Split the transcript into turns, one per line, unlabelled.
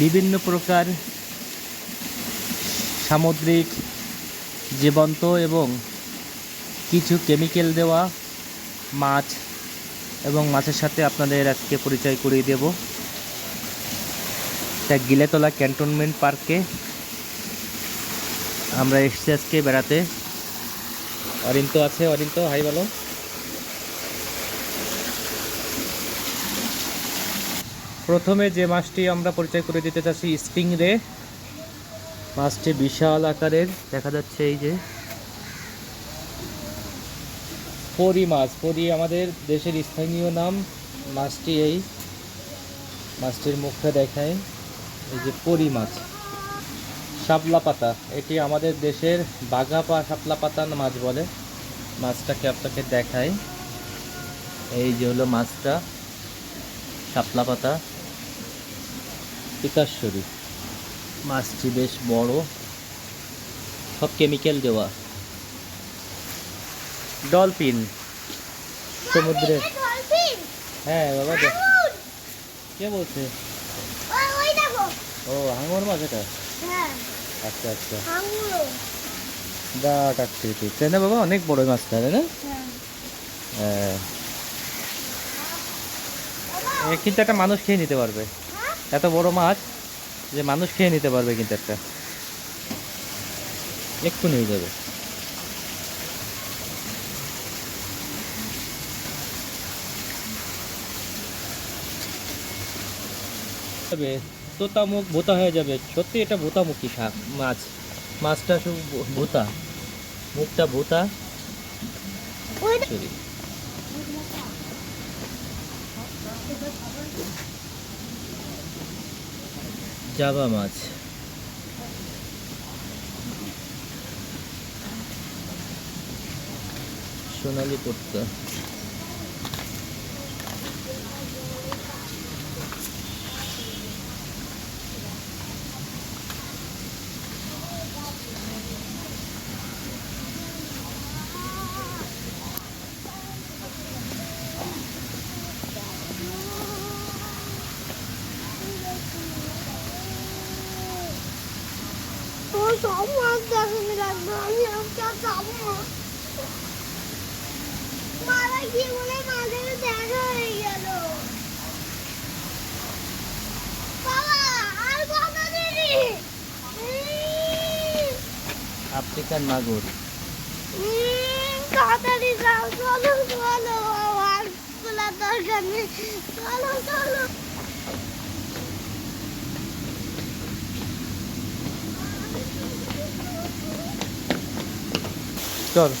বিভিন্ন প্রকার সামুদ্রিক জীবন্ত এবং কিছু কেমিক্যাল দেওয়া মাছ এবং মাছের সাথে আপনাদের আজকে পরিচয় করিয়ে দেব। তা গিলেতলা ক্যান্টনমেন্ট পার্কে আমরা এসেছি আজকে বেড়াতে। অরিন্ত আছে, অরিন্ত হাই বলো। প্রথমে যে মাছটি আমরা পরিচয় করে দিতে চাচ্ছি স্টিংরে। মাছটি বিশাল আকারের দেখা যাচ্ছে, এই যে পরি মাছ। পরি আমাদের দেশের স্থানীয় নাম। মাছটি এই মাছটির মুখটা দেখায়, এই যে পরি মাছ। শাপলা পাতা, এটি আমাদের দেশের বাঘা বা শাপলা পাতা মাছ বলে। মাছটাকে আপনাকে দেখায়, এই যে হলো মাছটা, শাপলা পাতা পিতাশ্বরী। মাছটি বেশ বড়, সব কেমিক্যাল দেওয়া। ডলফিন সমুদ্রের, হ্যাঁ বাবা কে বলছে? ও হাঙর মাছ এটা। আচ্ছা আচ্ছা, বিরাট আকৃতি, তাই না বাবা? অনেক বড় মাছটা, তাই না? হ্যাঁ, কিন্তু একটা মানুষ খেয়ে নিতে পারবে, এত বড় মাছ যে মানুষ খেয়ে নিতে পারবে, কিন্তু একটা একটু নিয়ে যাবে। তোতা মুখ ভোতা হয়ে যাবে, সত্যি এটা ভোতামুখী মাছ। মাছটা শুধু ভোতা, মুখটা ভোতা। জাবা মাছ, সোনালি পট্টা।
সব মাছ দেখানি লাগবে, আমি একটা খাবো মারা গিয়ে বলে মাঝে দেখা হয়ে গেল। বাবা আর কত দেরি?
আফ্রিকান মাগুর।
তাড়াতাড়ি যাও, চলো চলো, আর খোলার দরকার নেই, চলো চলো।
চল।